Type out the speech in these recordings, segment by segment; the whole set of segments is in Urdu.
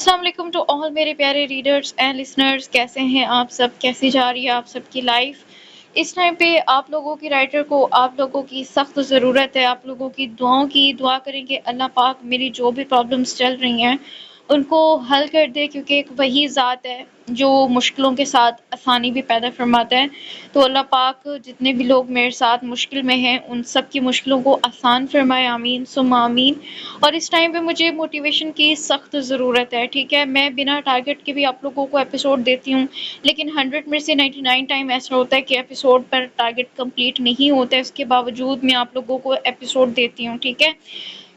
السلام علیکم ٹو آل میرے پیارے ریڈرز اینڈ لسنرز، کیسے ہیں آپ سب؟ کیسی جا رہی ہے آپ سب کی لائف؟ اس ٹائم پہ آپ لوگوں کی رائٹر کو آپ لوگوں کی سخت ضرورت ہے، آپ لوگوں کی دعاؤں کی۔ دعا کریں کہ اللہ پاک میری جو بھی پرابلمس چل رہی ہیں ان کو حل کر دے، کیونکہ ایک وہی ذات ہے جو مشکلوں کے ساتھ آسانی بھی پیدا فرماتا ہے۔ تو اللہ پاک جتنے بھی لوگ میرے ساتھ مشکل میں ہیں ان سب کی مشکلوں کو آسان فرمائے، آمین ثم آمین۔ اور اس ٹائم پہ مجھے موٹیویشن کی سخت ضرورت ہے، ٹھیک ہے؟ میں بنا ٹارگٹ کے بھی آپ لوگوں کو ایپیسوڈ دیتی ہوں، لیکن 100 میں سے 99 ٹائم ایسا ہوتا ہے کہ ایپیسوڈ پر ٹارگٹ کمپلیٹ نہیں ہوتا ہے، اس کے باوجود میں آپ لوگوں کو ایپیسوڈ دیتی ہوں، ٹھیک ہے؟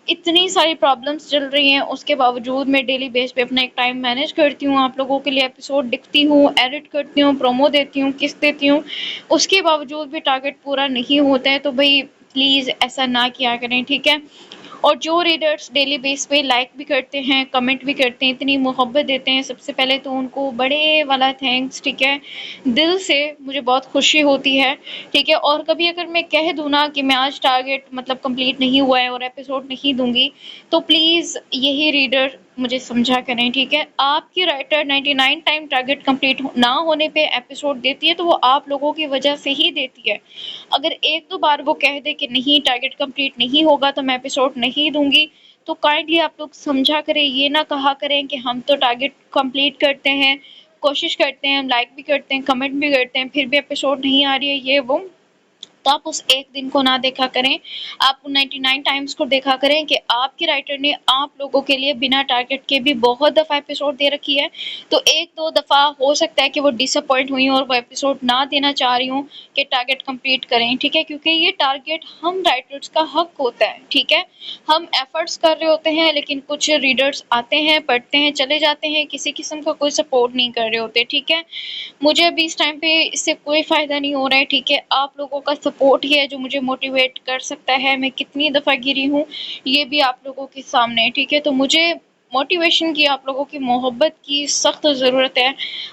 اتنی ساری پرابلمس چل رہی ہیں، اس کے باوجود میں ڈیلی بیس پہ اپنا ایک ٹائم مینیج کرتی ہوں، آپ لوگوں کے لیے ایپیسوڈ لکھتی ہوں، ایڈٹ کرتی ہوں، پرومو دیتی ہوں، قسط دیتی ہوں، اس کے باوجود بھی ٹارگٹ پورا نہیں ہوتا ہے۔ تو بھائی پلیز ایسا نہ کیا کریں، ٹھیک ہے؟ اور جو ریڈرز ڈیلی بیس پہ لائک بھی کرتے ہیں، کمنٹ بھی کرتے ہیں، اتنی محبت دیتے ہیں، سب سے پہلے تو ان کو بڑے والا تھینکس، ٹھیک ہے؟ دل سے مجھے بہت خوشی ہوتی ہے، ٹھیک ہے؟ اور کبھی اگر میں کہہ دوں نا کہ میں آج ٹارگٹ مطلب کمپلیٹ نہیں ہوا ہے اور ایپیسوڈ نہیں دوں گی، تو پلیز یہی ریڈر مجھے سمجھا کریں، ٹھیک ہے؟ آپ کی رائٹر 99 ٹائم ٹارگٹ کمپلیٹ نہ ہونے پہ ایپیسوڈ دیتی ہے تو وہ آپ لوگوں کی وجہ سے ہی دیتی ہے۔ اگر ایک دو بار وہ کہہ دے کہ نہیں ٹارگٹ کمپلیٹ نہیں ہوگا تو میں ایپیسوڈ نہیں دوں گی، تو کائنڈلی آپ لوگ سمجھا کریں، یہ نہ کہا کریں کہ ہم تو ٹارگٹ کمپلیٹ کرتے ہیں، کوشش کرتے ہیں، لائک بھی کرتے ہیں، کمنٹ بھی کرتے ہیں، پھر بھی ایپیسوڈ نہیں آ رہی ہے، یہ وہ۔ تو آپ اس ایک دن کو نہ دیکھا کریں، آپ 99 ٹائمز کو دیکھا کریں کہ آپ کے رائٹر نے آپ لوگوں کے لیے بنا ٹارگٹ کے بھی بہت دفعہ ایپیسوڈ دے رکھی ہے۔ تو ایک دو دفعہ ہو سکتا ہے کہ وہ ڈس اپوائنٹ ہوئی ہوں اور وہ ایپیسوڈ نہ دینا چاہ رہی ہوں کہ ٹارگٹ کمپلیٹ کریں، ٹھیک ہے؟ کیونکہ یہ ٹارگٹ ہم رائٹرز کا حق ہوتا ہے، ٹھیک ہے؟ ہم ایفرٹس کر رہے ہوتے ہیں، لیکن کچھ ریڈرز آتے ہیں، پڑھتے ہیں، چلے جاتے ہیں، کسی قسم کا کوئی سپورٹ نہیں کر رہے ہوتے، ٹھیک ہے؟ مجھے ابھی اس ٹائم پہ اس سے کوئی فائدہ نہیں ہو رہا ہے، ٹھیک ہے؟ آپ لوگوں کا سپورٹ ہی ہے جو مجھے موٹیویٹ کر سکتا ہے۔ میں کتنی دفعہ گری ہوں یہ بھی آپ لوگوں کے سامنے ہے، ٹھیک ہے؟ تو مجھے موٹیویشن کی، آپ لوگوں کی محبت کی سخت ضرورت ہے۔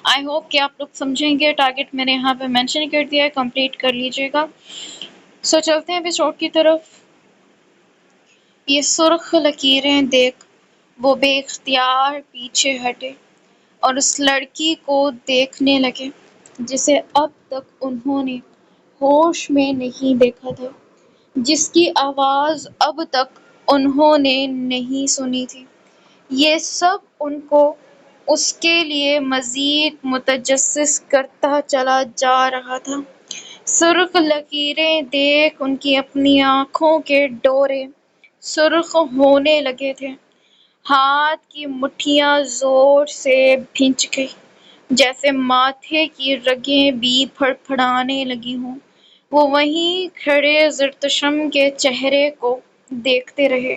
آئی ہوپ کہ آپ لوگ سمجھیں گے۔ ٹارگٹ میں نے یہاں پہ مینشن کر دیا ہے، کمپلیٹ کر لیجئے گا۔ سو چلتے ہیں ایپیسوڈ کی طرف۔ یہ سرخ لکیریں دیکھ وہ بے اختیار پیچھے ہٹے اور اس لڑکی کو دیکھنے لگے جسے اب تک انہوں نے ہوش میں نہیں دیکھا تھا، جس کی آواز اب تک انہوں نے نہیں سنی تھی۔ یہ سب ان کو اس کے لیے مزید متجسس کرتا چلا جا رہا تھا۔ سرخ لکیریں دیکھ ان کی اپنی آنکھوں کے ڈورے سرخ ہونے لگے تھے، ہاتھ کی مٹھیاں زور سے بھنج گئی، جیسے ماتھے کی رگیں بھی پھڑپھڑانے لگی ہوں۔ وہ وہیں کھڑے زرتشم کے چہرے کو دیکھتے رہے۔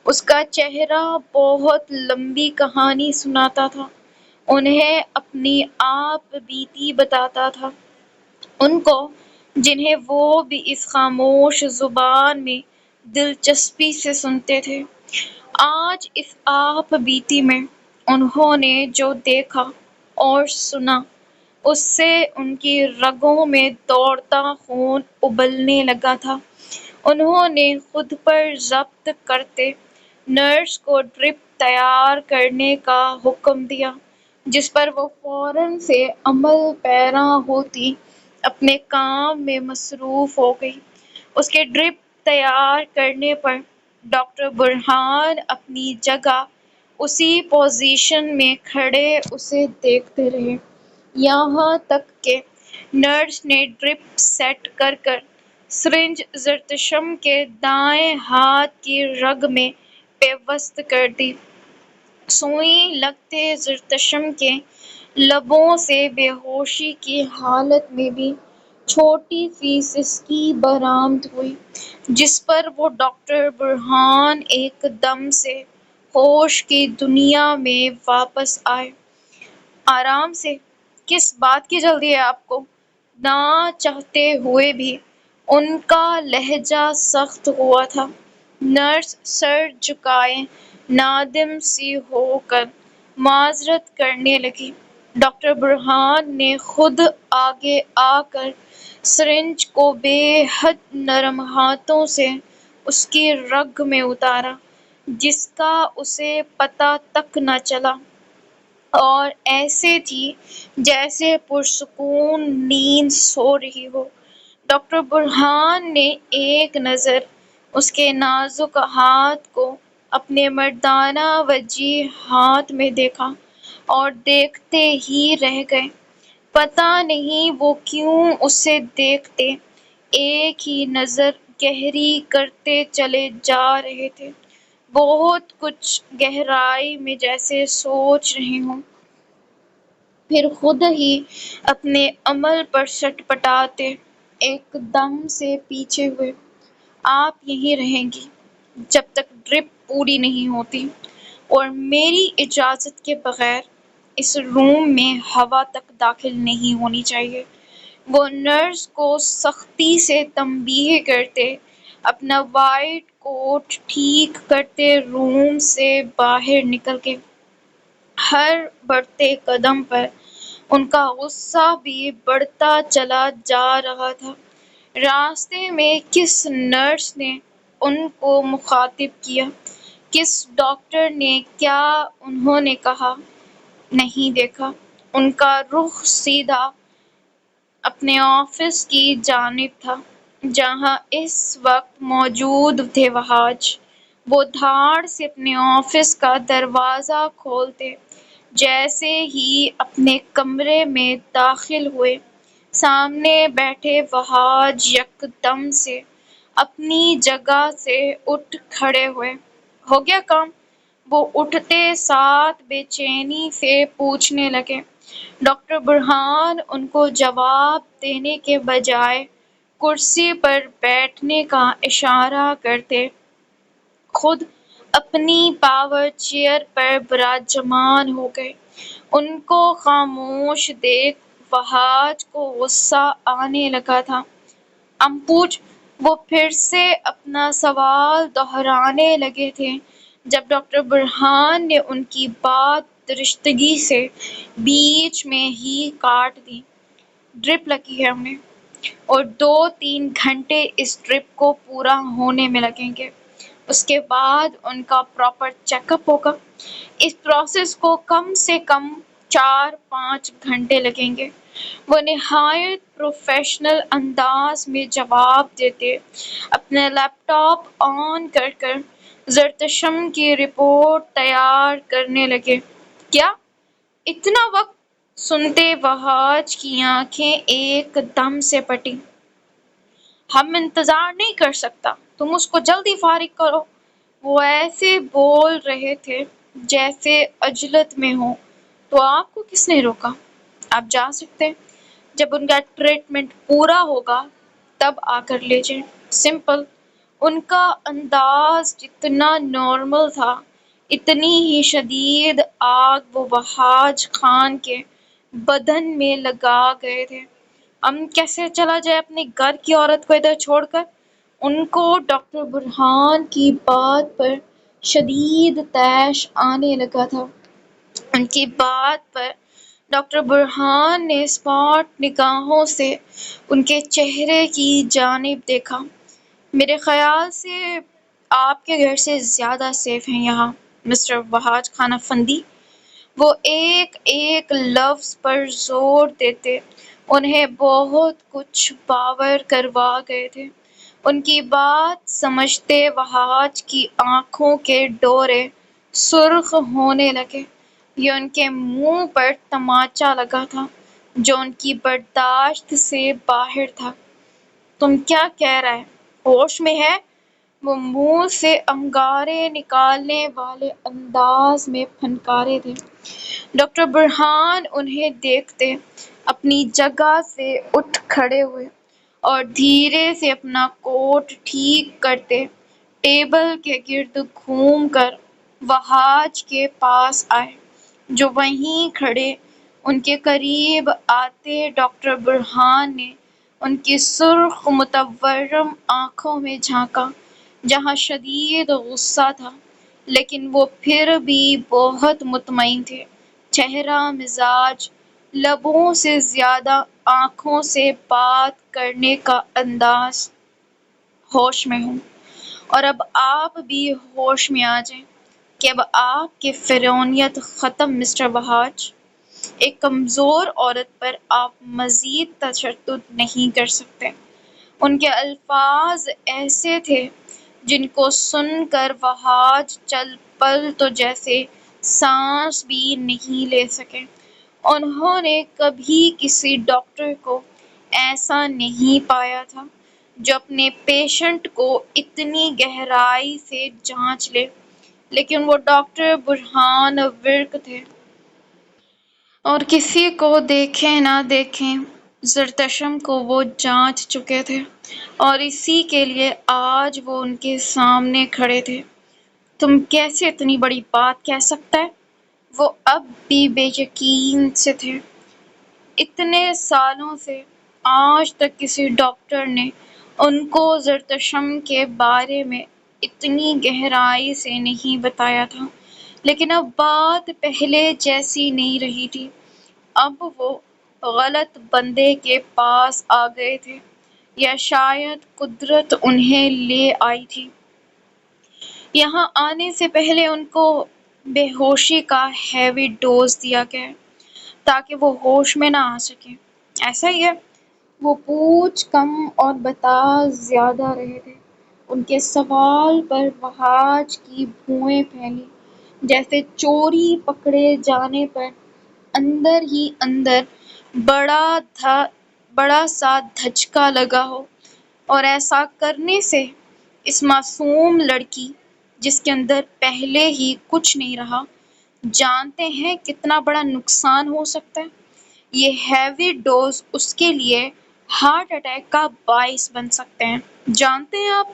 اس کا چہرہ بہت لمبی کہانی سناتا تھا، انہیں اپنی آپ بیتی بتاتا تھا، ان کو جنہیں وہ بھی اس خاموش زبان میں دلچسپی سے سنتے تھے۔ آج اس آپ بیتی میں انہوں نے جو دیکھا اور سنا، اس سے ان کی رگوں میں دوڑتا خون ابلنے لگا تھا۔ انہوں نے خود پر ضبط کرتے نرس کو ڈرپ تیار کرنے کا حکم دیا، جس پر وہ فوراً سے عمل پیرا ہوتی اپنے کام میں مصروف ہو گئی۔ اس کے ڈرپ تیار کرنے پر ڈاکٹر برہان اپنی جگہ اسی پوزیشن میں کھڑے اسے دیکھتے رہے، یہاں تک کہ نرس نے ڈرپ سیٹ کر سرنج زرتشم کے دائیں ہاتھ کی رگ میں پیوست کر دی۔ سوئی لگتے زرتشم کے لبوں سے بے ہوشی کی حالت میں بھی چھوٹی سی سسکی برآمد ہوئی، جس پر وہ ڈاکٹر برہان ایک دم سے ہوش کی دنیا میں واپس آئے۔ آرام سے، کس بات کی جلدی ہے آپ کو؟ نہ چاہتے ہوئے بھی ان کا لہجہ سخت ہوا تھا۔ نرس سر جھکائے نادم سی ہو کر معذرت کرنے لگی۔ ڈاکٹر برہان نے خود آگے آ کر سرنج کو بے حد نرم ہاتھوں سے اس کی رگ میں اتارا، جس کا اسے پتہ تک نہ چلا۔ اور ایسے تھی جیسے پرسکون نیند سو رہی ہو۔ ڈاکٹر برہان نے ایک نظر اس کے نازک ہاتھ کو اپنے مردانہ وجیح ہاتھ میں دیکھا اور دیکھتے ہی رہ گئے۔ پتہ نہیں وہ کیوں اسے دیکھتے ایک ہی نظر گہری کرتے چلے جا رہے تھے، بہت کچھ گہرائی میں جیسے سوچ رہے ہوں، پھر خود ہی اپنے عمل پر سٹپٹاتے ایک دم سے پیچھے ہوئے۔ آپ یہیں رہیں گی جب تک ڈرپ پوری نہیں ہوتی، اور میری اجازت کے بغیر اس روم میں ہوا تک داخل نہیں ہونی چاہیے۔ وہ نرس کو سختی سے تنبیہ کرتے اپنا وائٹ کوٹ ٹھیک کرتے روم سے باہر نکل گئے۔ ہر بڑھتے قدم پر ان کا غصہ بھی بڑھتا چلا جا رہا تھا۔ راستے میں کس نرس نے ان کو مخاطب کیا، کس ڈاکٹر نے، کیا انہوں نے کہا، نہیں دیکھا۔ ان کا رخ سیدھا اپنے آفس کی جانب تھا جہاں اس وقت موجود تھے وہاج۔ وہ دھاڑ سے اپنے آفس کا دروازہ کھولتے جیسے ہی اپنے کمرے میں داخل ہوئے، سامنے بیٹھے وہاج یکدم سے اپنی جگہ سے اٹھ کھڑے ہوئے۔ ہو گیا کام؟ وہ اٹھتے ساتھ بے چینی سے پوچھنے لگے۔ ڈاکٹر برہان ان کو جواب دینے کے بجائے کرسی پر بیٹھنے کا اشارہ کرتے خود اپنی پاور چیئر پر براجمان ہو گئے۔ ان کو خاموش دیکھ وہاج کو غصہ آنے لگا تھا۔ پوچھ۔ وہ پھر سے اپنا سوال دہرانے لگے تھے جب ڈاکٹر برہان نے ان کی بات درستگی سے بیچ میں ہی کاٹ دی۔ ڈرپ لگی ہے انہیں، اور 2-3 گھنٹے اس ڈرپ کو پورا ہونے میں لگیں گے۔ اس کے بعد ان کا پراپر چیک اپ ہوگا۔ اس پروسیس کو کم سے کم 4-5 گھنٹے لگیں گے۔ وہ نہایت پروفیشنل انداز میں جواب دیتے اپنا لیپ ٹاپ آن کر کر زرتشم کی رپورٹ تیار کرنے لگے۔ کیا؟ اتنا وقت؟ سنتے وہاج کی آنکھیں ایک دم سے پھٹیں۔ ہم انتظار نہیں کر سکتا، تم اس کو جلدی فارغ کرو۔ وہ ایسے بول رہے تھے جیسے عجلت میں ہوں۔ تو آپ کو کس نے روکا؟ آپ جا سکتے، جب ان کا ٹریٹمنٹ پورا ہوگا تب آ کر لے جائیں۔ سمپل۔ ان کا انداز جتنا نارمل تھا اتنی ہی شدید آگ وہ وہاج خان کے بدن میں لگا گئے تھے۔ ہم کیسے چلا جائے اپنے گھر کی عورت کو ادھر چھوڑ کر؟ ان کو ڈاکٹر برہان کی بات پر شدید طیش آنے لگا تھا۔ ان کی بات پر ڈاکٹر برہان نے اسپاٹ نگاہوں سے ان کے چہرے کی جانب دیکھا۔ میرے خیال سے آپ کے گھر سے زیادہ سیف ہیں یہاں، مسٹر وہاج خان افندی۔ وہ ایک ایک لفظ پر زور دیتے انہیں بہت کچھ باور کروا گئے تھے۔ ان کی بات سمجھتے وہاج کی آنکھوں کے ڈورے سرخ ہونے لگے۔ یہ ان کے منہ پر تماچا لگا تھا جو ان کی برداشت سے باہر تھا۔ تم کیا کہہ رہے؟ ہوش میں ہے؟ وہ منہ سے انگارے نکالنے والے انداز میں پھنکارے تھے۔ ڈاکٹر برہان انہیں دیکھتے اپنی جگہ سے اٹھ کھڑے ہوئے اور دھیرے سے اپنا کوٹ ٹھیک کرتے ٹیبل کے گرد گھوم کر وہاج کے پاس آئے، جو وہیں کھڑے ان کے قریب آتے ڈاکٹر برہان نے ان کی سرخ متورم آنکھوں میں جھانکا جہاں شدید غصہ تھا، لیکن وہ پھر بھی بہت مطمئن تھے۔ چہرہ مزاج، لبوں سے زیادہ آنکھوں سے بات کرنے کا انداز۔ ہوش میں ہوں، اور اب آپ بھی ہوش میں آ جائیں۔ کہ اب آپ کی فرعونیت ختم مسٹر وہاج۔ ایک کمزور عورت پر آپ مزید تشدد نہیں کر سکتے۔ ان کے الفاظ ایسے تھے جن کو سن کر وہاج چل پل تو جیسے سانس بھی نہیں لے سکے۔ انہوں نے کبھی کسی ڈاکٹر کو ایسا نہیں پایا تھا جو اپنے پیشنٹ کو اتنی گہرائی سے جانچ لے، لیکن وہ ڈاکٹر برہان ورق تھے، اور کسی کو دیکھیں نہ دیکھیں زرتشم کو وہ جانچ چکے تھے، اور اسی کے لیے آج وہ ان کے سامنے کھڑے تھے۔ تم کیسے اتنی بڑی بات کہہ سکتا ہے؟ وہ اب بھی بے یقین سے تھے۔ اتنے سالوں سے آج تک کسی ڈاکٹر نے ان کو زرتشم کے بارے میں اتنی گہرائی سے نہیں بتایا تھا، لیکن اب بات پہلے جیسی نہیں رہی تھی۔ اب وہ غلط بندے کے پاس آ گئے تھے، یا شاید قدرت انہیں لے آئی تھی۔ یہاں آنے سے پہلے ان کو بے ہوشی کا ہیوی ڈوز دیا گیا تاکہ وہ ہوش میں نہ آ سکیں۔ ایسا ہی ہے؟ وہ پوچھ کم اور بتا زیادہ رہے تھے۔ ان کے سوال پر وہاج کی بھویں پھیلی، جیسے چوری پکڑے جانے پر اندر ہی اندر بڑا سا دھچکا لگا ہو، اور ایسا کرنے سے اس معصوم لڑکی، جس کے اندر پہلے ہی کچھ نہیں رہا، جانتے ہیں کتنا بڑا نقصان ہو سکتا ہے؟ یہ ہیوی ڈوز اس کے لیے ہارٹ اٹیک کا باعث بن سکتے ہیں، جانتے ہیں آپ؟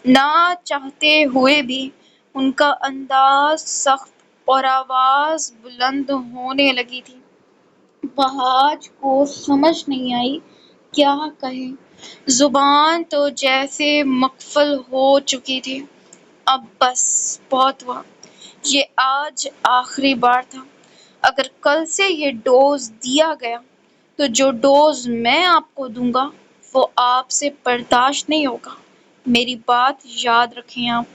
نہ چاہتے ہوئے بھی ان کا انداز سخت اور آواز بلند ہونے لگی تھی۔ وہاج کو سمجھ نہیں آئی کیا کہے۔ زبان تو جیسے مقفل ہو چکی تھی۔ اب بس، بہت ہوا۔ یہ آج آخری بار تھا۔ اگر کل سے یہ ڈوز دیا گیا تو جو ڈوز میں آپ کو دوں گا وہ آپ سے برداشت نہیں ہوگا۔ میری بات یاد رکھیں آپ۔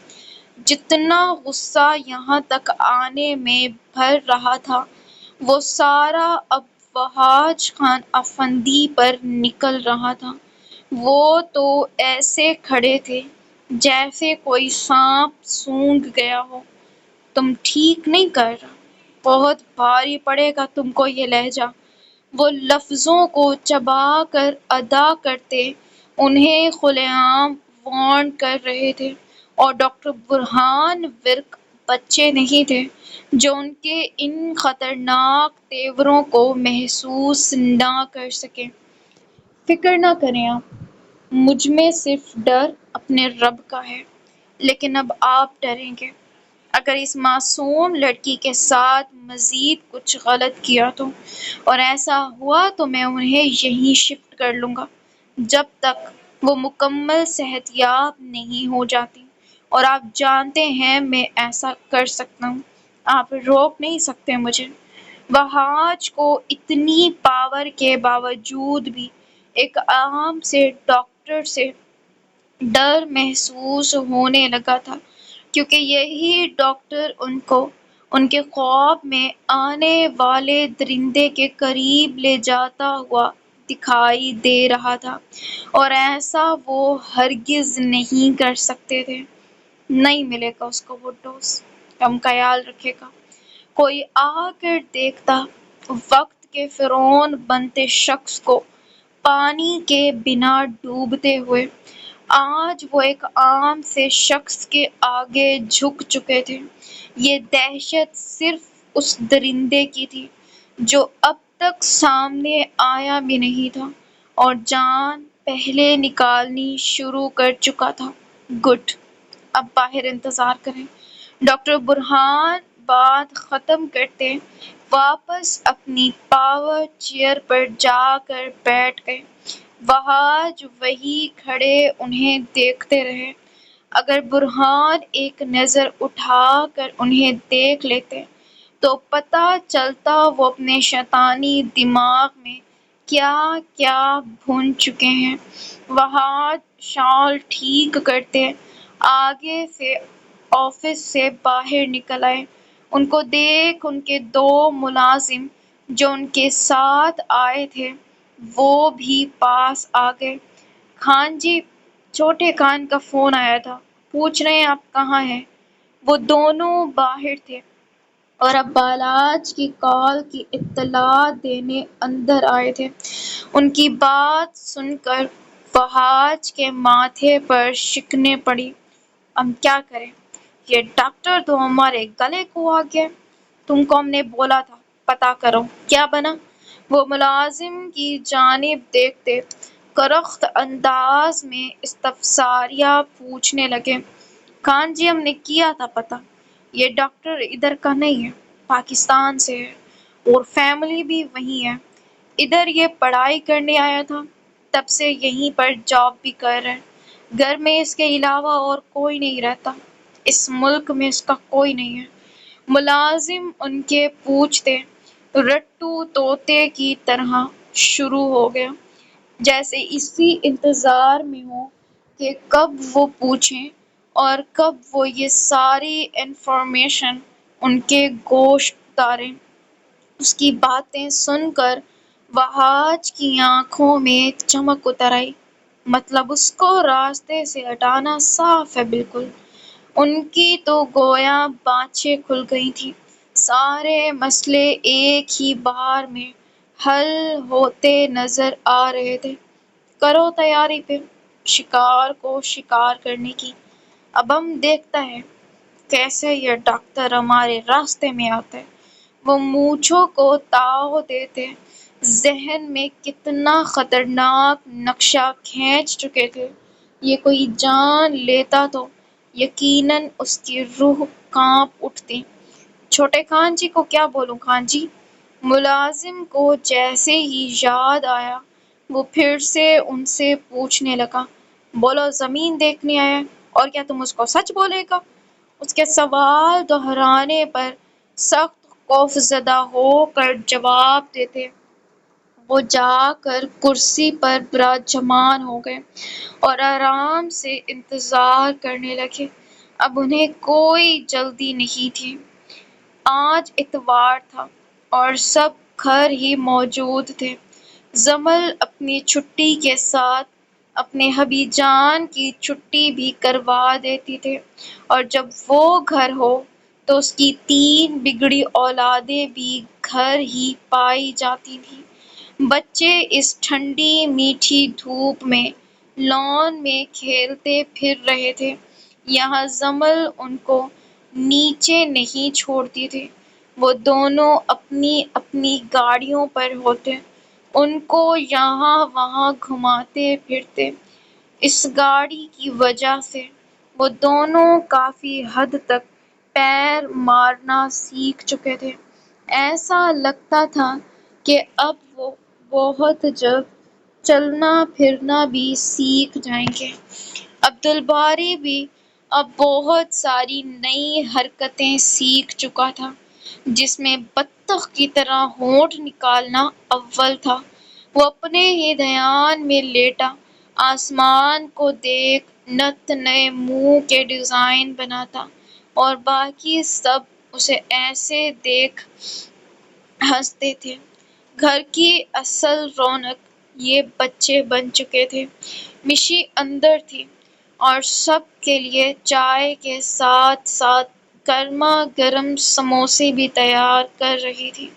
جتنا غصہ یہاں تک آنے میں بھر رہا تھا وہ سارا اب وہاج خان افندی پر نکل رہا تھا۔ وہ تو ایسے کھڑے تھے جیسے کوئی سانپ سونگھ گیا ہو۔ تم ٹھیک نہیں کر رہا، بہت بھاری پڑے گا تم کو یہ لہجہ۔ وہ لفظوں کو چبا کر ادا کرتے انہیں کھلے عام وارن کر رہے تھے، اور ڈاکٹر برہان ورق بچے نہیں تھے جو ان کے ان خطرناک تیوروں کو محسوس نہ کر سکے۔ فکر نہ کریں آپ، مجھ میں صرف ڈر اپنے رب کا ہے، لیکن اب آپ ڈریں گے۔ اگر اس معصوم لڑکی کے ساتھ مزید کچھ غلط کیا تو، اور ایسا ہوا تو میں انہیں یہیں شفٹ کر لوں گا جب تک وہ مکمل صحت یاب نہیں ہو جاتی، اور آپ جانتے ہیں میں ایسا کر سکتا ہوں، آپ روک نہیں سکتے مجھے۔ وہاج کو اتنی پاور کے باوجود بھی ایک عام سے ڈاکٹر سے ڈر محسوس ہونے لگا تھا، کیونکہ یہی ڈاکٹر ان کو ان کے خواب میں آنے والے درندے کے قریب لے جاتا ہوا دکھائی دے رہا تھا، اور ایسا وہ ہرگز نہیں کر سکتے تھے۔ نہیں ملے گا اس کو وہ ڈوز، کم خیال رکھے گا۔ کوئی آ کر دیکھتا وقت کے فرعون بنتے شخص کو پانی کے بنا ڈوبتے ہوئے۔ آج وہ ایک عام سے شخص کے آگے جھک چکے تھے۔ یہ دہشت صرف اس درندے کی تھی جو اب تک سامنے آیا بھی نہیں تھا اور جان پہلے نکالنی شروع کر چکا تھا۔ گڈ، اب باہر انتظار کریں۔ ڈاکٹر برہان بات ختم کرتے واپس اپنی پاور چیئر پر جا کر بیٹھ گئے۔ وہاج وہیں کھڑے انہیں دیکھتے رہے۔ اگر برہان ایک نظر اٹھا کر انہیں دیکھ لیتے تو پتہ چلتا وہ اپنے شیطانی دماغ میں کیا کیا بھون چکے ہیں۔ وہاج شال ٹھیک کرتے آگے سے آفس سے باہر نکل آئے۔ ان کو دیکھ ان کے 2 ملازم جو ان کے ساتھ آئے تھے وہ بھی پاس آ گئے۔ خان جی، چھوٹے خان کا فون آیا تھا، پوچھ رہے ہیں آپ کہاں ہیں۔ وہ دونوں باہر تھے اور اب بالاج کی کال کی اطلاع دینے اندر آئے تھے۔ ان کی بات سن کر فہاج کے ماتھے پر شکنیں پڑی۔ ہم کیا کریں؟ یہ ڈاکٹر تو ہمارے گلے کو آ گیا۔ تم کو ہم نے بولا تھا پتہ کرو، کیا بنا؟ وہ ملازم کی جانب دیکھتے کرخت انداز میں استفساریہ پوچھنے لگے۔ خان جی، ہم نے کیا تھا پتہ۔ یہ ڈاکٹر ادھر کا نہیں ہے، پاکستان سے ہے اور فیملی بھی وہیں ہے۔ ادھر یہ پڑھائی کرنے آیا تھا، تب سے یہیں پر جاب بھی کر رہا ہے۔ گھر میں اس کے علاوہ اور کوئی نہیں رہتا، اس ملک میں اس کا کوئی نہیں ہے۔ ملازم ان کے پوچھتے رٹّو طوطے کی طرح شروع ہو گیا، جیسے اسی انتظار میں ہو کہ کب وہ پوچھیں اور کب وہ یہ ساری انفارمیشن ان کے گوش اتاریں۔ اس کی باتیں سن کر وہاج کی آنکھوں میں چمک اتر آئی۔ مطلب اس کو راستے سے ہٹانا صاف ہے بالکل۔ ان کی تو گویا بانچیں کھل گئی تھیں۔ سارے مسئلے ایک ہی بار میں حل ہوتے نظر آ رہے تھے۔ کرو تیاری پھر شکار کو شکار کرنے کی۔ اب ہم دیکھتے ہیں کیسے یہ ڈاکٹر ہمارے راستے میں آتا ہے۔ وہ مونچھوں کو تاؤ دیتے ذہن میں کتنا خطرناک نقشہ کھینچ چکے تھے۔ یہ کوئی جان لیتا تو یقیناً اس کی روح کانپ اٹھتی۔ چھوٹے خان جی کو کیا بولوں خان جی؟ ملازم کو جیسے ہی یاد آیا وہ پھر سے ان سے پوچھنے لگا، بولو زمین دیکھنے آیا ہے اور کیا تم اس کو سچ بولے گا؟ اس کے سوال دہرانے پر سخت خوفزدہ ہو کر جواب دیتے وہ جا کر کرسی پر براجمان ہو گئے اور آرام سے انتظار کرنے لگے۔ اب انہیں کوئی جلدی نہیں تھی۔ آج اتوار تھا اور سب گھر ہی موجود تھے۔ جمل اپنی چھٹی کے ساتھ اپنے حبی جان کی چھٹی بھی کروا دیتی تھے اور جب وہ گھر ہو تو اس کی 3 بگڑی اولادیں بھی گھر ہی پائی جاتی تھیں۔ بچے اس ٹھنڈی میٹھی دھوپ میں لان میں کھیلتے پھر رہے تھے۔ یہاں جمل ان کو نیچے نہیں چھوڑتی تھی۔ وہ دونوں اپنی اپنی گاڑیوں پر ہوتے، ان کو یہاں وہاں گھماتے پھرتے۔ اس گاڑی کی وجہ سے وہ دونوں کافی حد تک پیر مارنا سیکھ چکے تھے۔ ایسا لگتا تھا کہ اب وہ بہت جلد چلنا پھرنا بھی سیکھ جائیں گے۔ عبدالباری بھی اب بہت ساری نئی حرکتیں سیکھ چکا تھا، جس میں بطخ کی طرح ہونٹ نکالنا اول تھا۔ وہ اپنے ہی دھیان میں لیٹا آسمان کو دیکھ نت نئے منہ کے ڈیزائن بناتا اور باقی سب اسے ایسے دیکھ ہنستے تھے۔ گھر کی اصل رونق یہ بچے بن چکے تھے۔ مشی اندر تھی اور سب کے لیے چائے کے ساتھ ساتھ گرما گرم سموسے بھی تیار کر رہی تھی۔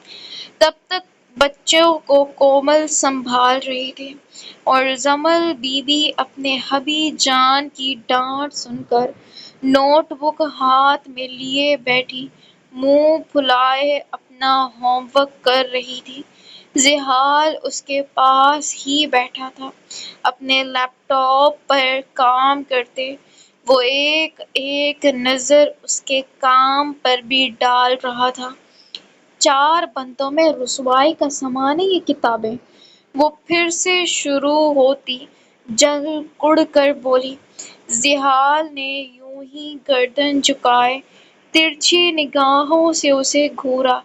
تب تک بچوں کو کومل سنبھال رہی تھی اور جمل بی بی اپنے حبی جان کی ڈانٹ سن کر نوٹ بک ہاتھ میں لیے بیٹھی منہ پھلائے اپنا ہوم ورک کر رہی تھی۔ جہال اس کے پاس ہی بیٹھا تھا، اپنے لیپ ٹاپ پر کام کرتے۔ وہ ایک ایک نظر اس کے کام پر بھی ڈال رہا تھا۔ 4 بندوں میں رسوائی کا سامان ہے یہ کتابیں، وہ پھر سے شروع ہوتی جل کڑ کر بولی۔ جہال نے یوں ہی گردن جھکائے ترچھی نگاہوں سے اسے گھورا،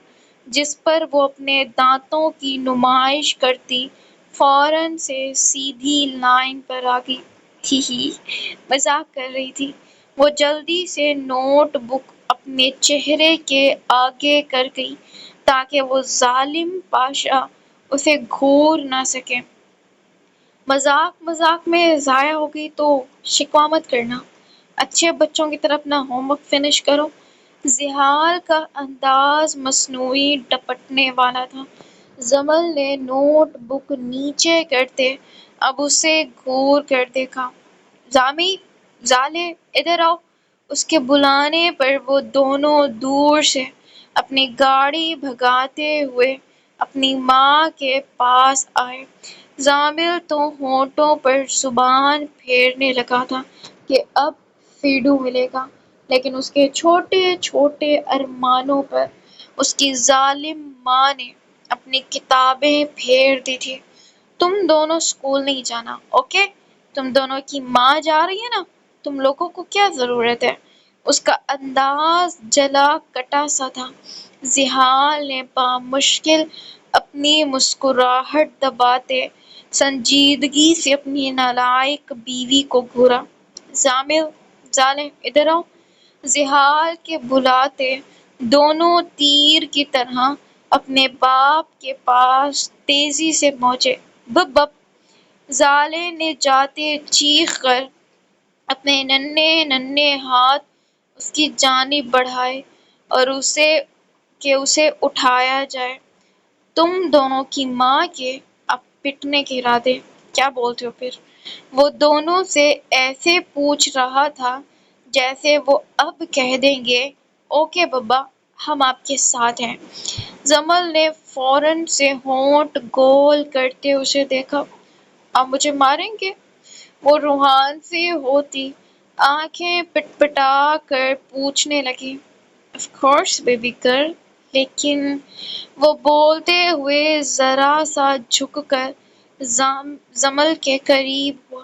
جس پر وہ اپنے دانتوں کی نمائش کرتی فوراً سے سیدھی لائن پر آ گئی۔ ہی ہی، مذاق کر رہی تھی۔ وہ جلدی سے نوٹ بک اپنے چہرے کے آگے کر گئی تاکہ وہ ظالم پاشا اسے گھور نہ سکے۔ مذاق مذاق میں ضائع ہو گئی تو شکوہ مت کرنا، اچھے بچوں کی طرح اپنا ہوم ورک فنش کرو۔ زحال کا انداز مصنوعی ڈپٹنے والا تھا۔ جمل نے نوٹ بک نیچے کرتے اب اسے گھور کر دیکھا۔ زامی، زالے، ادھر آؤ۔ اس کے بلانے پر وہ دونوں دور سے اپنی گاڑی بھگاتے ہوئے اپنی ماں کے پاس آئے۔ زامل تو ہونٹوں پر زبان پھیرنے لگا تھا کہ اب فیڈو ملے گا، لیکن اس کے چھوٹے چھوٹے ارمانوں پر اس کی ظالم ماں نے اپنی کتابیں پھیر دی تھی۔ تم دونوں اسکول نہیں جانا، اوکے؟ تم دونوں کی ماں جا رہی ہے نا، تم لوگوں کو کیا ضرورت ہے؟ اس کا انداز جلا کٹا سا تھا۔ زحال نے بامشکل اپنی مسکراہٹ دباتے سنجیدگی سے اپنی نالائق بیوی کو گھورا۔ زامل، زالے، ادھر آؤ۔ زحال کے بلاتے دونوں تیر کی طرح اپنے باپ کے پاس تیزی سے پہنچے۔ بپ بپ! زالے نے جاتے چیخ کر اپنے ننھے ننھے ہاتھ اس کی جانب بڑھائے اور اسے اٹھایا جائے۔ تم دونوں کی ماں کے اب پٹنے کے ارادے، کیا بولتے ہو پھر؟ وہ دونوں سے ایسے پوچھ رہا تھا جیسے وہ اب کہہ دیں گے، اوکے بابا، ہم آپ کے ساتھ ہیں۔ جمل نے فوراً سے ہونٹ گول کرتے اسے دیکھا۔ آپ مجھے ماریں گے؟ وہ روحان سی ہوتی آنکھیں پٹپٹا کر پوچھنے لگی۔ آف کورس بیبی گرل، لیکن وہ بولتے ہوئے ذرا سا جھک کر جمل کے قریب ہوا۔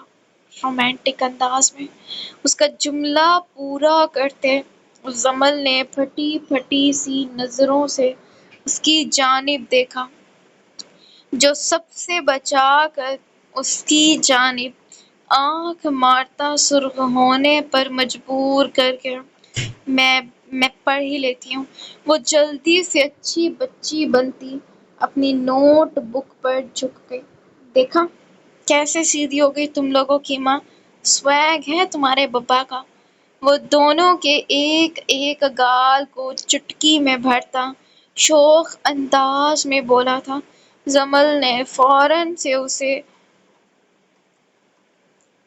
رومانٹک انداز میں اس کا جملہ پورا کرتے جمل نے پھٹی پھٹی سی نظروں سے اس کی جانب دیکھا، جو سب سے بچا کر اس کی جانب آنکھ مارتا سرخ ہونے پر مجبور کر کے میں پڑھ ہی لیتی ہوں۔ وہ جلدی سے اچھی بچی بنتی اپنی نوٹ بک پر جھک گئی۔ دیکھا کیسے سیدھی ہو گئی تم لوگوں کی ماں، سویگ ہے تمہارے بابا کا۔ وہ دونوں کے ایک ایک گال کو چٹکی میں بھرتا شوخ انداز میں بولا تھا۔ جمل نے فوراً سے اسے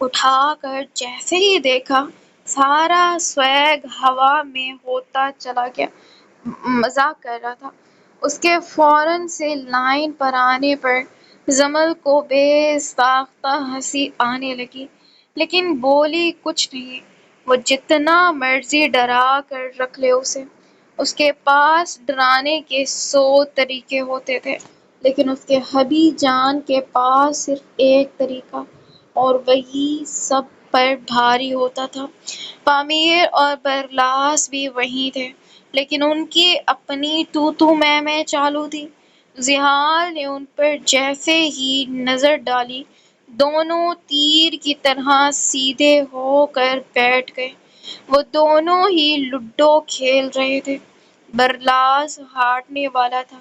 اٹھا کر جیسے ہی دیکھا، سارا سویگ ہوا میں ہوتا چلا گیا۔ مذاق کر رہا تھا۔ اس کے فوراً سے لائن پر آنے پر جمل کو بے ساختہ ہنسی آنے لگی، لیکن بولی کچھ نہیں۔ وہ جتنا مرضی ڈرا کر رکھ لے اسے، اس کے پاس ڈرانے کے 100 طریقے ہوتے تھے، لیکن اس کے حبی جان کے پاس صرف ایک طریقہ، اور وہی سب پر بھاری ہوتا تھا۔ پامیر اور برلاس بھی وہیں تھے، لیکن ان کی اپنی تو تو میں چالو تھی۔ زحال نے ان پر جیسے ہی نظر ڈالی، دونوں تیر کی طرح سیدھے ہو کر بیٹھ گئے۔ وہ دونوں ہی لوڈو کھیل رہے تھے۔ برلاس ہارنے والا تھا،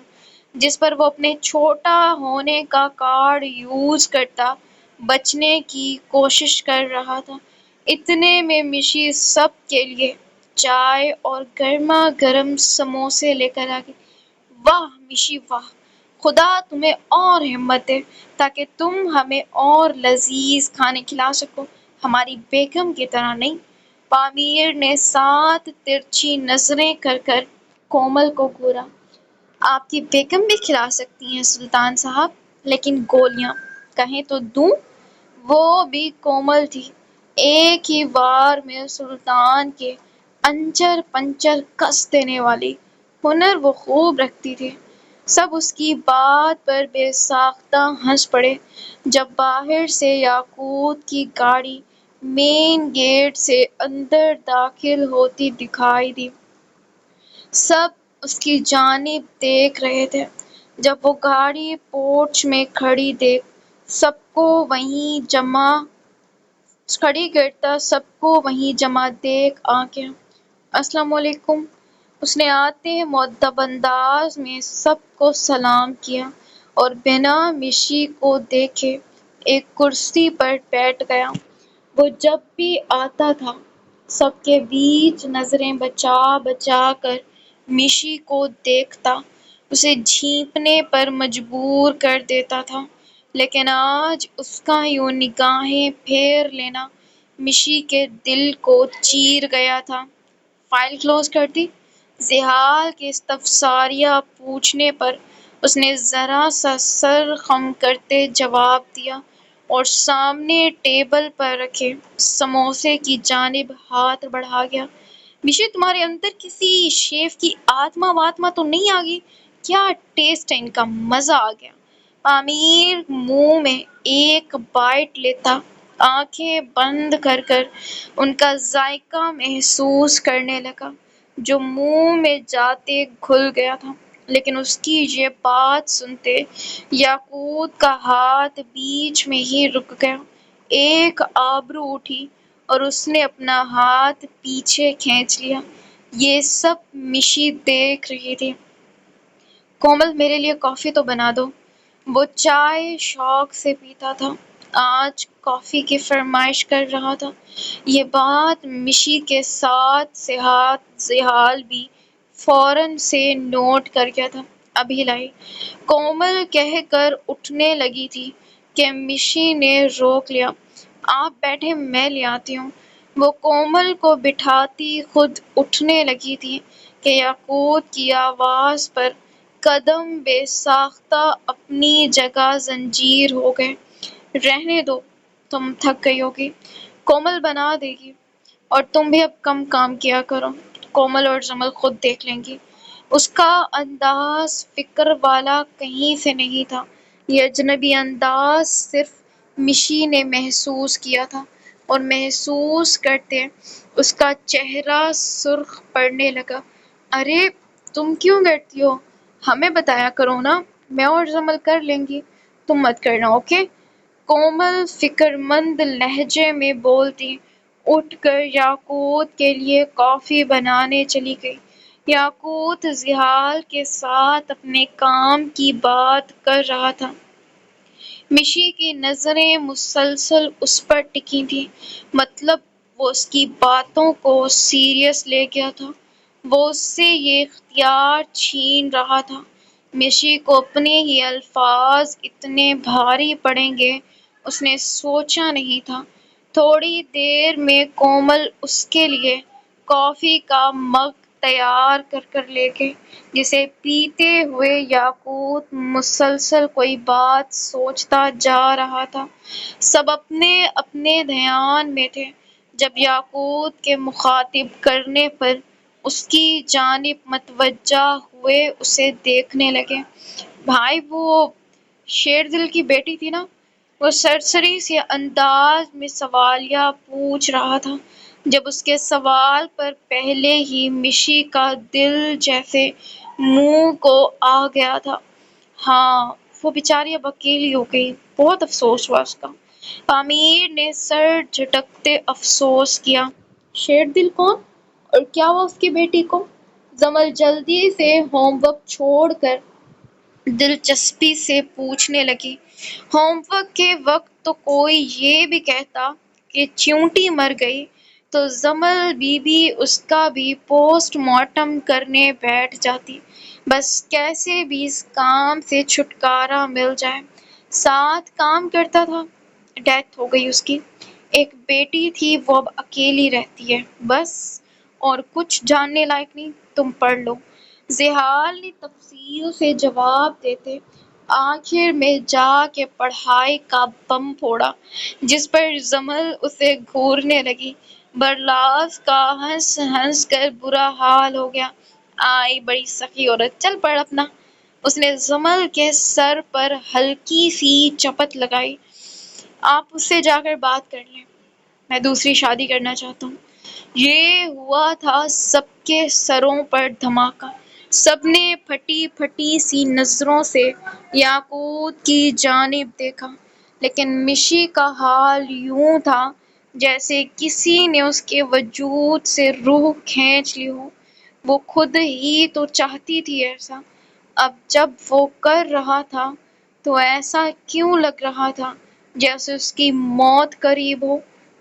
جس پر وہ اپنے چھوٹا ہونے کا کارڈ یوز کرتا بچنے کی کوشش کر رہا تھا۔ اتنے میں مشی سب کے لیے چائے اور گرما گرم سموسے لے کر آگئی۔ واہ مشی واہ! خدا تمہیں اور ہمت دے تاکہ تم ہمیں اور لذیذ کھانے کھلا سکو، ہماری بیگم کی طرح نہیں۔ پامیر نے 7 ترچھی نظریں کر کر کومل کو گھورا۔ آپ کی بیگم بھی کھلا سکتی ہیں سلطان صاحب، لیکن گولیاں کہیں تو دوں؟ وہ بھی کومل تھی، ایک ہی وار میں سلطان کے انچر پنچر کس دینے والی ہنر وہ خوب رکھتی تھی۔ سب اس کی بات پر بے ساختہ ہنس پڑے جب باہر سے یاقوت کی گاڑی مین گیٹ سے اندر داخل ہوتی دکھائی دی۔ سب اس کی جانب دیکھ رہے تھے۔ جب وہ گاڑی پورچ میں کھڑی دیکھ سب کو وہیں جمع کھڑی کرتا سب کو وہیں جمع دیکھ آنکھیں السلام علیکم، اس نے آتے مؤدب انداز میں سب کو سلام کیا اور بنا مشی کو دیکھے ایک کرسی پر بیٹھ گیا۔ وہ جب بھی آتا تھا سب کے بیچ نظریں بچا بچا کر مشی کو دیکھتا، اسے جھینکنے پر مجبور کر دیتا تھا، لیکن آج اس کا یوں نگاہیں پھیر لینا مشی کے دل کو چیر گیا تھا۔ فائل کلوز کر دی؟ زحال کے استفساریہ پوچھنے پر اس نے ذرا سا سر خم کرتے جواب دیا اور سامنے ٹیبل پر رکھے سموسے کی جانب ہاتھ بڑھا گیا۔ مشی تمہارے اندر کسی شیف کی آتما واتما تو نہیں آ گئی؟ کیا ٹیسٹ ہے ان کا، مزہ آ گیا۔ پامیر منہ میں ایک بائٹ لیتا، آنکھیں بند کر کر ان کا ذائقہ محسوس کرنے لگا جو منہ میں جاتے گھل گیا تھا، لیکن اس کی یہ بات سنتے یاقوت کا ہاتھ بیچ میں ہی رک گیا۔ ایک آبرو اٹھی اور اس نے اپنا ہاتھ پیچھے کھینچ لیا۔ یہ سب مشی دیکھ رہی تھی۔ کومل میرے لیے کافی تو بنا دو۔ وہ چائے شوق سے پیتا تھا، آج کافی کی فرمائش کر رہا تھا۔ یہ بات مشی کے ساتھ زحال بھی فوراً سے نوٹ کر گیا تھا۔ ابھی لائی، کومل کہہ کر اٹھنے لگی تھی کہ مشی نے روک لیا۔ آپ بیٹھیں، میں لے آتی ہوں۔ وہ کومل کو بٹھاتی خود اٹھنے لگی تھی کہ یاقوت کی آواز پر قدم بے ساختہ اپنی جگہ زنجیر ہو گئے۔ رہنے دو، تم تھک گئی ہوگی، کومل بنا دے گی، اور تم بھی اب کم کام کیا کرو، کومل اور جمل خود دیکھ لیں گی۔ اس کا انداز فکر والا کہیں سے نہیں تھا، یہ اجنبی انداز صرف مشی نے محسوس کیا تھا، اور محسوس کرتے اس کا چہرہ سرخ پڑنے لگا۔ ارے تم کیوں ڈرتی ہو؟ ہمیں بتایا کرو نا، میں اور جمل کر لیں گی، تم مت کرنا، اوکے؟ کومل فکر مند لہجے میں بولتی اٹھ کر یاقوت کے لیے کافی بنانے چلی گئی۔ یاقوت زحال کے ساتھ اپنے کام کی بات کر رہا تھا۔ مشی کی نظریں مسلسل اس پر ٹکی تھیں، مطلب وہ اس کی باتوں کو سیریس لے گیا تھا، وہ اس سے یہ اختیار چھین رہا تھا۔ مشی کو اپنے ہی الفاظ اتنے بھاری پڑیں گے اس نے سوچا نہیں تھا۔ تھوڑی دیر میں کومل اس کے لیے کافی کا مگ تیار کر کر لے گئی، جسے پیتے ہوئے یاقوت مسلسل کوئی بات سوچتا جا رہا تھا۔ سب اپنے اپنے دھیان میں تھے۔ جب یاقوت کے مخاطب کرنے پر اس کی جانب متوجہ ہوئے اسے دیکھنے لگے۔ بھائی وہ شیردل کی بیٹی تھی نا؟ وہ سرسری سے انداز میں سوالیہ پوچھ رہا تھا، جب اس کے سوال پر پہلے ہی مشی کا دل جیسے منہ کو آ گیا تھا۔ ہاں، وہ بیچاری اب اکیلی ہو گئی، بہت افسوس ہوا اس کا۔ پامیر نے سر جھٹکتے افسوس کیا۔ شیردل کون؟ اور کیا ہوا اس کی بیٹی کو؟ جمل جلدی سے ہوم ورک چھوڑ کر دلچسپی سے پوچھنے لگی۔ ہوم ورک کے وقت تو کوئی یہ بھی کہتا کہ چیونٹی مر گئی تو جمل بی بی اس کا بھی پوسٹ مارٹم کرنے بیٹھ جاتی، بس کیسے بھی اس کام سے چھٹکارا مل جائے۔ ساتھ کام کرتا تھا، ڈیتھ ہو گئی اس کی۔ ایک بیٹی تھی، وہ اب اکیلی رہتی ہے، بس، اور کچھ جاننے لائق نہیں، تم پڑھ لو۔ زحال نے تفصیل سے جواب دیتے آخر میں جا کے پڑھائی کا بم پھوڑا، جس پر جمل اسے گھورنے لگی۔ برلاس کا ہنس ہنس کر برا حال ہو گیا۔ آئی بڑی سخی عورت، چل پڑھ اپنا۔ اس نے جمل کے سر پر ہلکی سی چپت لگائی۔ آپ اس سے جا کر بات کر لیں، میں دوسری شادی کرنا چاہتا ہوں۔ یہ ہوا تھا سب کے سروں پر دھماکہ۔ سب نے پھٹی پھٹی سی نظروں سے یاقوت کی جانب دیکھا، لیکن مشی کا حال یوں تھا جیسے کسی نے اس کے وجود سے روح کھینچ لی ہو۔ وہ خود ہی تو چاہتی تھی ایسا، اب جب وہ کر رہا تھا تو ایسا کیوں لگ رہا تھا جیسے اس کی موت قریب ہو،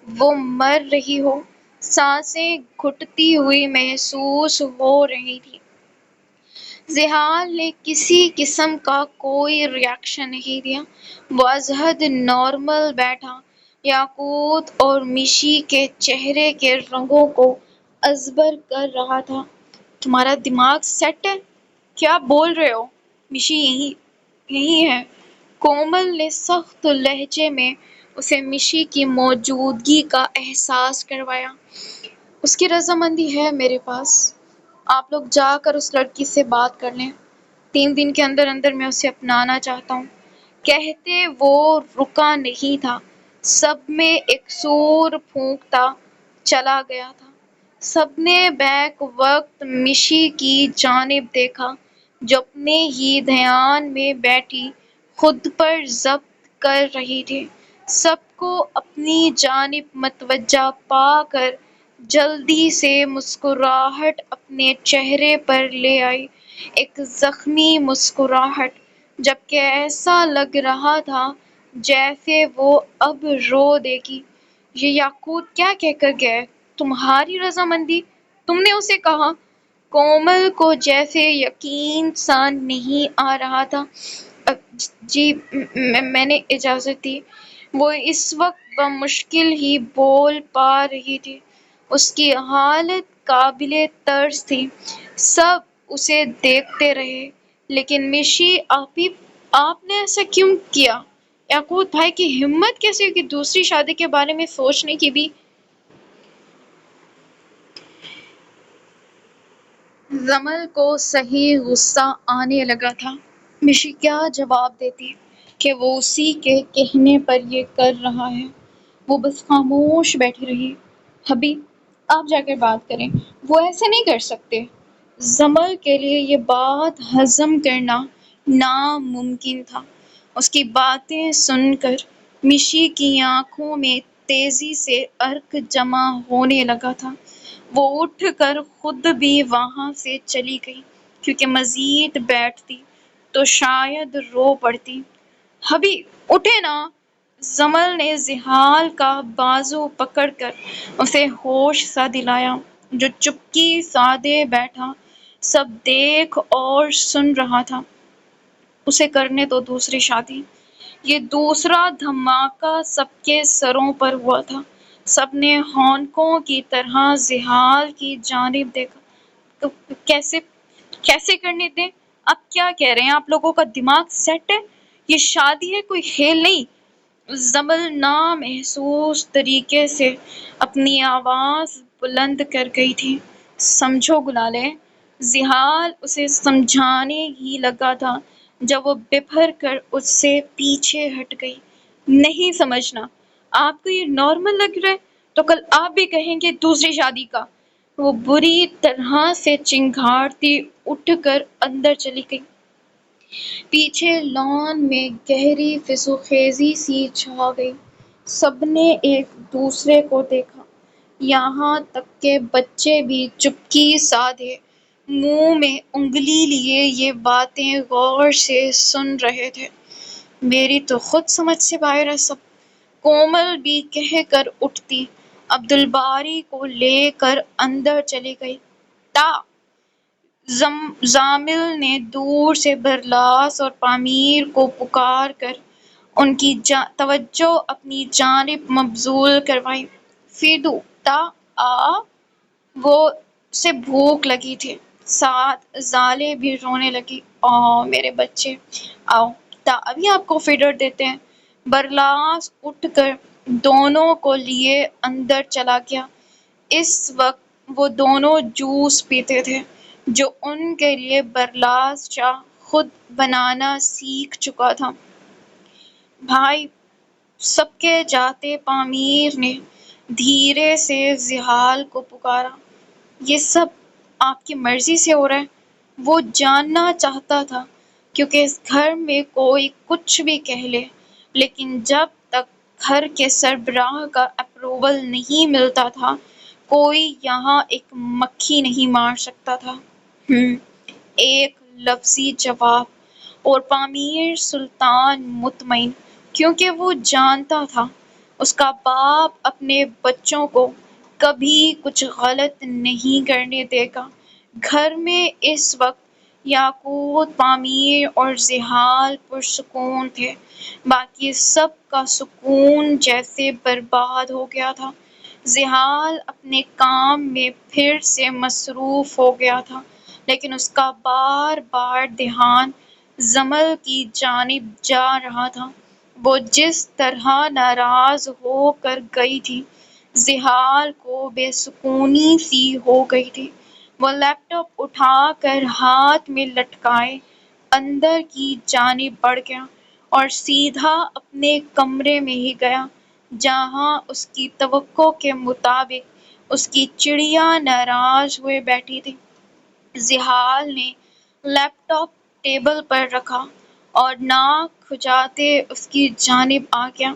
وہ مر رہی ہو، سانسیں گھٹتی ہوئی محسوس ہو رہی تھی۔ زحال نے کسی قسم کا کوئی ریاکشن نہیں دیا، وہ ازحد نارمل بیٹھا، یاقوت اور مشی کے چہرے کے رنگوں کو ازبر کر رہا تھا۔ تمہارا دماغ سیٹ ہے؟ کیا بول رہے ہو؟ مشی یہی ہے۔ کومل نے سخت لہجے میں اسے مشی کی موجودگی کا احساس کروایا۔ اس کی رضامندی ہے میرے پاس، آپ لوگ جا کر اس لڑکی سے بات کر لیں، 3 دن کے اندر اندر میں اسے اپنانا چاہتا ہوں۔ کہتے وہ رکا نہیں تھا، سب میں ایک سور پھونکتا چلا گیا تھا۔ سب نے بیک وقت مشی کی جانب دیکھا جو اپنے ہی دھیان میں بیٹھی خود پر ضبط کر رہی تھی۔ سب کو اپنی جانب متوجہ پا کر جلدی سے مسکراہٹ اپنے چہرے پر لے آئی، ایک زخمی مسکراہٹ، جبکہ ایسا لگ رہا تھا جیسے وہ اب رو دے گی۔ یہ یاقوت کیا کہہ کر گیا ہے؟ تمہاری رضامندی؟ تم نے اسے کہا؟ کومل کو جیسے یقین سا نہیں آ رہا تھا۔ جی میں نے اجازت دی۔ وہ اس وقت بمشکل ہی بول پا رہی تھی، اس کی حالت قابل ترس تھی۔ سب اسے دیکھتے رہے، لیکن مشی آپ نے ایسا کیوں کیا؟ یاقوت بھائی کی ہمت کیسے ہوئی کہ دوسری شادی کے بارے میں سوچنے کی بھی؟ جمل کو صحیح غصہ آنے لگا تھا۔ مشی کیا جواب دیتی کہ وہ اسی کے کہنے پر یہ کر رہا ہے؟ وہ بس خاموش بیٹھی رہی۔ حبی آپ جا کر بات کریں، وہ ایسے نہیں کر سکتے۔ جمل کے لیے یہ بات ہضم کرنا ناممکن تھا۔ اس کی باتیں سن کر مشی کی آنکھوں میں تیزی سے ارق جمع ہونے لگا تھا۔ وہ اٹھ کر خود بھی وہاں سے چلی گئی، کیونکہ مزید بیٹھتی تو شاید رو پڑتی۔ حبی اٹھے نا! جمل نے زحال کا بازو پکڑ کر اسے ہوش سا دلایا، جو چپکی سادے بیٹھا سب دیکھ اور سن رہا تھا۔ اسے کرنے دو دوسری شادی۔ یہ دوسرا دھماکہ سب کے سروں پر ہوا تھا۔ سب نے ہونکوں کی طرح زحال کی جانب دیکھا۔ کیسے کرنے دیں؟ آپ کیا کہہ رہے ہیں؟ آپ لوگوں کا دماغ سیٹ ہے؟ یہ شادی ہے، کوئی کھیل نہیں۔ جمل نامحسوس طریقے سے اپنی آواز بلند کر گئی تھی۔ سمجھو گلالے، زحال اسے سمجھانے ہی لگا تھا جب وہ بپھر کر اس سے پیچھے ہٹ گئی۔ نہیں سمجھنا، آپ کو یہ نارمل لگ رہا ہے تو کل آپ بھی کہیں گے دوسری شادی کا۔ وہ بری طرح سے چنگھاڑتی اٹھ کر اندر چلی گئی۔ پیچھے لان میں گہری فضوخیزی سی چھا گئی۔ سب نے ایک دوسرے کو دیکھا، یہاں تک کہ بچے بھی چپکی سادے منہ میں انگلی لیے یہ باتیں غور سے سن رہے تھے۔ میری تو خود سمجھ سے باہر ہے سب، کومل بھی کہہ کر اٹھتی عبدالباری کو لے کر اندر چلی گئی۔ جامل نے دور سے برلاس اور پامیر کو پکار کر ان کی توجہ اپنی جانب مبذول کروائی۔ فیدو آ! وہ سے بھوک لگی تھی، ساتھ زالے بھی رونے لگی۔ میرے بچے، آؤ ابھی آپ کو فیڈر دیتے ہیں۔ برلاس اٹھ کر دونوں کو لیے اندر چلا گیا۔ اس وقت وہ دونوں جوس پیتے تھے جو ان کے لیے برلاس چاہ خود بنانا سیکھ چکا تھا۔ بھائی، سب کے جاتے پامیر نے دھیرے سے زحال کو پکارا۔ یہ سب آپ کی مرضی سے ہو رہا ہے؟ وہ جاننا چاہتا تھا، کیونکہ اس گھر میں کوئی کچھ بھی کہہ لے، لیکن جب تک گھر کے سربراہ کا اپروول نہیں ملتا تھا، کوئی یہاں ایک مکھی نہیں مار سکتا تھا۔ ہم ایک لفظی جواب، اور پامیر سلطان مطمئن، کیونکہ وہ جانتا تھا اس کا باپ اپنے بچوں کو کبھی کچھ غلط نہیں کرنے دے گا۔ گھر میں اس وقت یاقوت، پامیر اور زحال پرسکون تھے، باقی سب کا سکون جیسے برباد ہو گیا تھا۔ زحال اپنے کام میں پھر سے مصروف ہو گیا تھا، لیکن اس کا بار بار دھیان جمل کی جانب جا رہا تھا۔ وہ جس طرح ناراض ہو کر گئی تھی، زحال کو بے سکونی سی ہو گئی تھی۔ وہ لیپ ٹاپ اٹھا کر ہاتھ میں لٹکائے اندر کی جانب بڑھ گیا اور سیدھا اپنے کمرے میں ہی گیا، جہاں اس کی توقع کے مطابق اس کی چڑیا ناراض ہوئے بیٹھی تھی۔ زحال نے لیپ ٹاپ ٹیبل پر رکھا اور ناک کھجاتے اس کی جانب آ گیا۔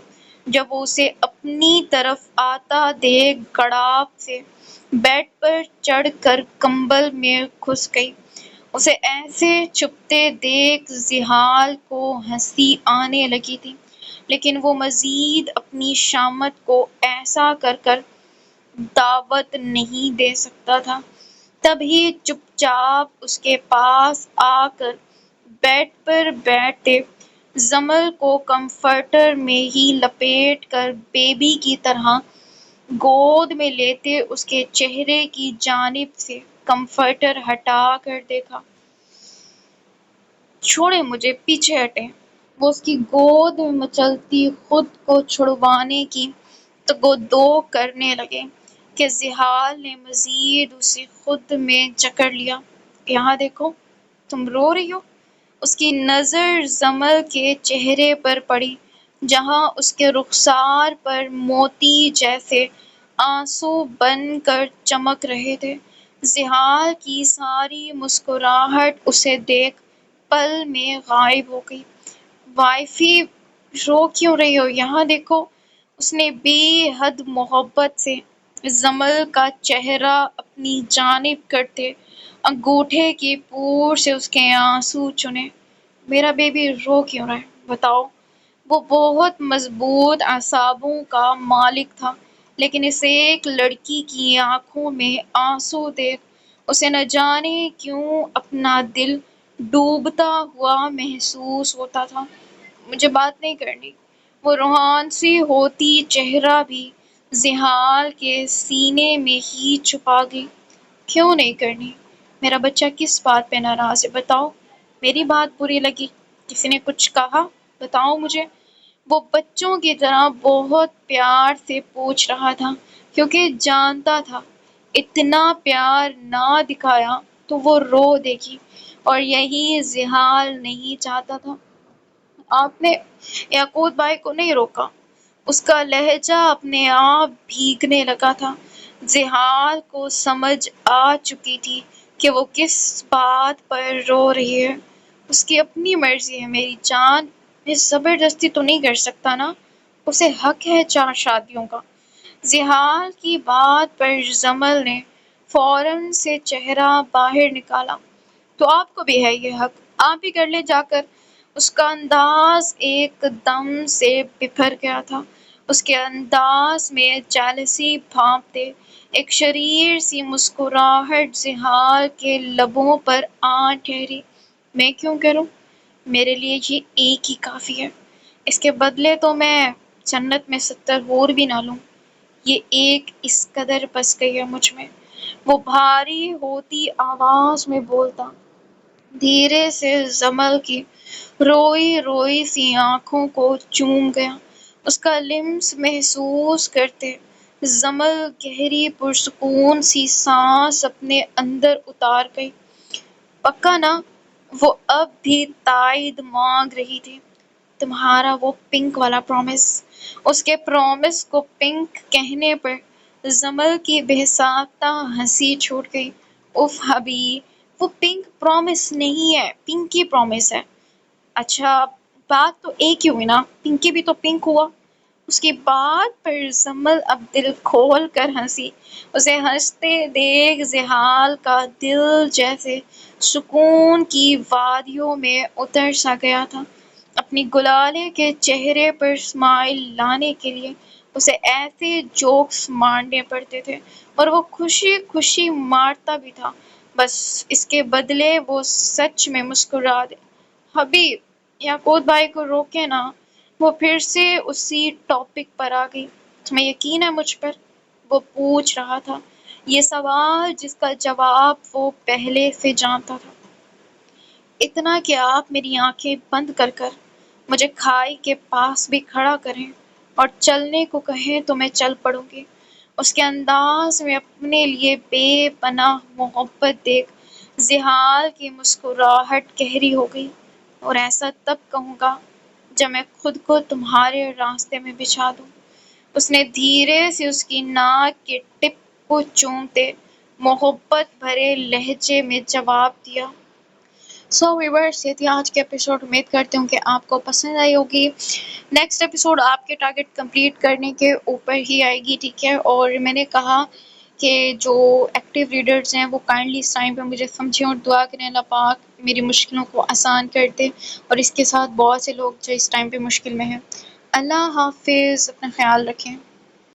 جب وہ اسے اپنی طرف آتا دیکھ گڑاپ سے بیڈ پر چڑھ کر کمبل میں گھس گئی۔ اسے ایسے چھپتے دیکھ زحال کو ہنسی آنے لگی تھی، لیکن وہ مزید اپنی شامت کو ایسا کر کر دعوت نہیں دے سکتا تھا۔ تبھی چپ چاپ اس کے پاس آ کر بیڈ پر بیٹھے جمل کو کمفرٹر میں ہی لپیٹ کر بیبی کی طرح گود میں لیتے اس کے چہرے کی جانب سے کمفرٹر ہٹا کر دیکھا۔ چھوڑیں مجھے، پیچھے ہٹیں۔ وہ اس کی گود میں مچلتی خود کو چھڑوانے کی تگودو کرنے لگے کہ زحال نے مزید اسے خود میں جکڑ لیا۔ یہاں دیکھو، تم رو رہی ہو۔ اس کی نظر جمل کے چہرے پر پڑی، جہاں اس کے رخسار پر موتی جیسے آنسو بن کر چمک رہے تھے۔ زحال کی ساری مسکراہٹ اسے دیکھ پل میں غائب ہو گئی۔ وائفی، رو کیوں رہی ہو؟ یہاں دیکھو۔ اس نے بے حد محبت سے جمل کا چہرہ اپنی جانب کرتے انگوٹھے کی پور سے اس کے آنسو چنے۔ میرا بیبی رو کیوں رہا ہے؟ بتاؤ۔ وہ بہت مضبوط اعصابوں کا مالک تھا، لیکن اس ایک لڑکی کی آنکھوں میں آنسو دیکھ اسے نہ جانے کیوں اپنا دل ڈوبتا ہوا محسوس ہوتا تھا۔ مجھے بات نہیں کرنی۔ وہ روحان سی ہوتی چہرہ بھی زحال کے سینے میں ہی چھپا گئی۔ کیوں نہیں کرنی؟ میرا بچہ کس بات پہ ناراض ہے؟ بتاؤ۔ میری بات بری لگی؟ کسی نے کچھ کہا؟ بتاؤ مجھے۔ وہ بچوں کی طرح بہت پیار سے پوچھ رہا تھا، کیونکہ جانتا تھا اتنا پیار نہ دکھایا تو وہ رو دے گی، اور یہی زحال نہیں چاہتا تھا۔ آپ نے یاقوت بھائی کو نہیں روکا؟ اس کا لہجہ اپنے آپ بھیگنے لگا تھا۔ زحال کو سمجھ آ چکی تھی کہ وہ کس بات پر رو رہی ہے۔ اس کی اپنی مرضی ہے میری جان، میں زبردستی تو نہیں کر سکتا نا، اسے حق ہے 4 شادیوں کا۔ زحال کی بات پر جمل نے فوراً سے چہرہ باہر نکالا۔ تو آپ کو بھی ہے یہ حق، آپ بھی کر لیں جا کر۔ اس کا انداز ایک دم سے بکھر گیا تھا، اس کے انداز میں جیلسی بھانپتے ایک شریر سی مسکراہٹ زحال کے لبوں پر آ ٹھہری۔ میں کیوں کروں؟ میرے لیے یہ ایک ہی کافی ہے، اس کے بدلے تو میں جنت میں 70 حور بھی نہ لوں۔ یہ ایک اس قدر بس گئی ہے مجھ میں، وہ بھاری ہوتی آواز میں بولتا، دھیرے سے جمل کی روئی روئی سی آنکھوں کو چوم گیا۔ اس کا لمس محسوس کرتے جمل گہری پرسکون سی سانس اپنے اندر اتار گئی۔ پکا نا؟ وہ اب بھی تائید مانگ رہی تھی۔ تمہارا وہ پنک والا پرومس۔ اس کے پرومس کو پنک کہنے پر جمل کی بے ساختہ ہنسی چھوٹ گئی۔ اف حبیب، وہ پنک پرومس نہیں ہے، پنکی پرومس ہے۔ اچھا، بات تو ایک ہی ہوئی نا، پنکی بھی تو پنک ہوا۔ اس کی بات پر زمل اب دل کھول کر ہنسی۔ اسے ہنستے دیکھ زحال کا دل جیسے سکون کی وادیوں میں اتر سا گیا تھا۔ اپنی گلالے کے چہرے پر اسمائل لانے کے لیے اسے ایسے جوکس مارنے پڑتے تھے اور وہ خوشی خوشی مارتا بھی تھا، بس اس کے بدلے وہ سچ میں مسکرا دے۔ حبیب، یاقوت بھائی کو روکے نا، وہ پھر سے اسی ٹاپک پر آ گئی۔ تمہیں یقین ہے مجھ پر؟ وہ پوچھ رہا تھا، یہ سوال جس کا جواب وہ پہلے سے جانتا تھا۔ اتنا کہ آپ میری آنکھیں بند کر کر مجھے کھائی کے پاس بھی کھڑا کریں اور چلنے کو کہیں تو میں چل پڑوں گی۔ اس کے انداز میں اپنے لیے بے پناہ محبت دیکھ زحال کی مسکراہٹ گہری ہو گئی۔ اور ایسا تب کہوں گا جب میں خود کو تمہارے راستے میں بچھا دوں۔ اس نے دھیرے سے اس کی ناک کے ٹپ کو چومتے محبت بھرے لہجے میں جواب دیا۔ سو ویورس، یہ تھی آج کے ایپیسوڈ۔ امید کرتی ہوں کہ آپ کو پسند آئی ہوگی۔ نیکسٹ ایپیسوڈ آپ کے ٹارگٹ کمپلیٹ کرنے کے اوپر ہی آئے گی، ٹھیک ہے؟ اور میں نے کہا کہ جو ایکٹیو ریڈرز ہیں وہ کائنڈلی اس ٹائم پہ مجھے سمجھیں اور دعا کریں اللہ پاک میری مشکلوں کو آسان کر دے، اور اس کے ساتھ بہت سے لوگ جو اس ٹائم پہ مشکل میں ہیں۔ اللہ حافظ، اپنا خیال رکھیں۔